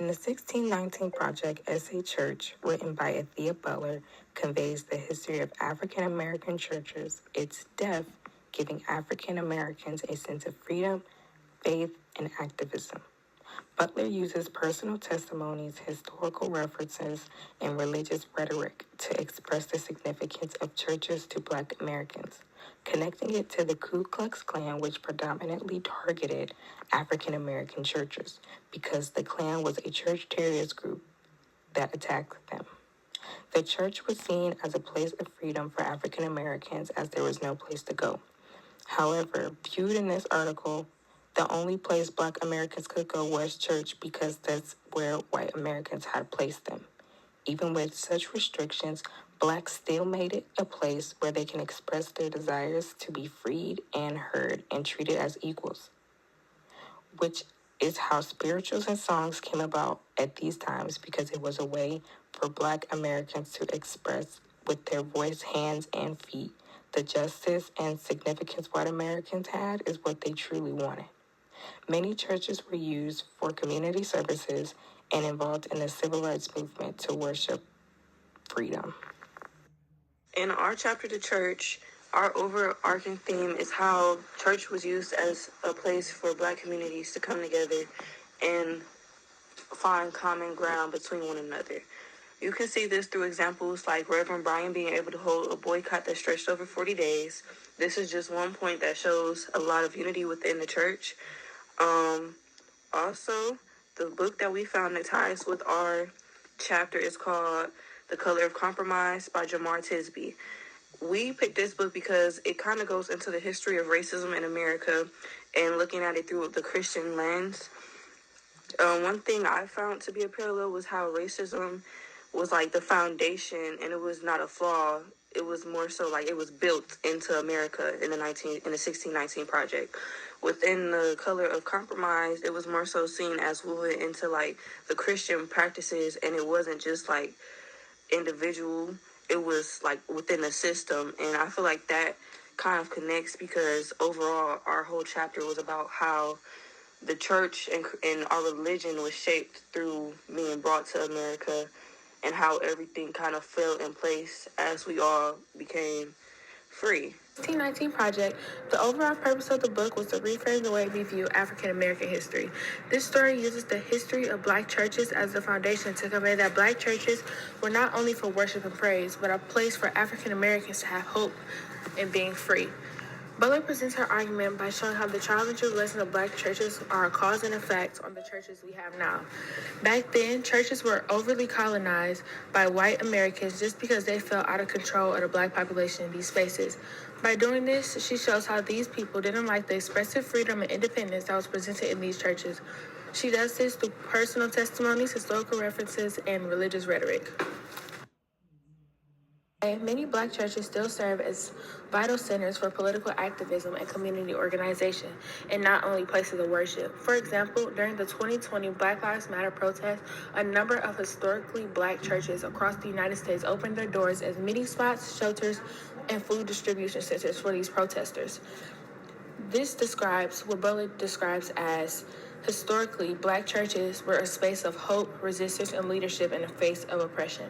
In the 1619 project essay Church, written by Athea Butler, conveys the history of African American churches, its depth, giving African Americans a sense of freedom, faith, and activism. Butler uses personal testimonies, historical references, and religious rhetoric to express the significance of churches to Black Americans, connecting it to the Ku Klux Klan, which predominantly targeted African American churches because the Klan was a church terrorist group that attacked them. The church was seen as a place of freedom for African Americans as there was no place to go. However, viewed in this article, the only place Black Americans could go was church because that's where white Americans had placed them. Even with such restrictions, Blacks still made it a place where they can express their desires to be freed and heard and treated as equals, which is how spirituals and songs came about at these times because it was a way for Black Americans to express with their voice, hands, and feet the justice and significance white Americans had is what they truly wanted. Many churches were used for community services and involved in the civil rights movement to worship freedom. In our chapter to church, our overarching theme is how church was used as a place for Black communities to come together and find common ground between one another. You can see this through examples like Reverend Brian being able to hold a boycott that stretched over 40 days. This is just one point that shows a lot of unity within the church. Also, the book that we found that ties with our chapter is called The Color of Compromise by Jamar Tisby. We picked this book because it kind of goes into the history of racism in America and looking at it through the Christian lens. One thing I found to be a parallel was how racism was like the foundation, and it was not a flaw. It was more so like it was built into America in the 1619 project. Within the Color of Compromise, it was more so seen as woven into like the Christian practices, and it wasn't just like individual. It was like within the system, and I feel like that kind of connects because overall our whole chapter was about how the church and our religion was shaped through being brought to America and how everything kind of fell in place as we all became free. 1619 Project, the overall purpose of the book was to reframe the way we view African American history. This story uses the history of Black churches as the foundation to convey that Black churches were not only for worship and praise, but a place for African Americans to have hope in being free. Butler presents her argument by showing how the trial and tribulation of Black churches are a cause and effect on the churches we have now. Back then, churches were overly colonized by white Americans just because they felt out of control of the Black population in these spaces. By doing this, she shows how these people didn't like the expressive freedom and independence that was presented in these churches. She does this through personal testimonies, historical references, and religious rhetoric. Many Black churches still serve as vital centers for political activism and community organization, and not only places of worship. For example, during the 2020 Black Lives Matter protests, a number of historically Black churches across the United States opened their doors as meeting spots, shelters, and food distribution centers for these protesters. This describes what Butler describes as historically Black churches were a space of hope, resistance, and leadership in the face of oppression.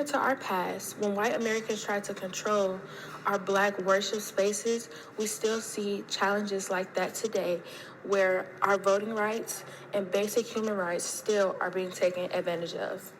To our past, when white Americans tried to control our Black worship spaces, we still see challenges like that today where our voting rights and basic human rights still are being taken advantage of.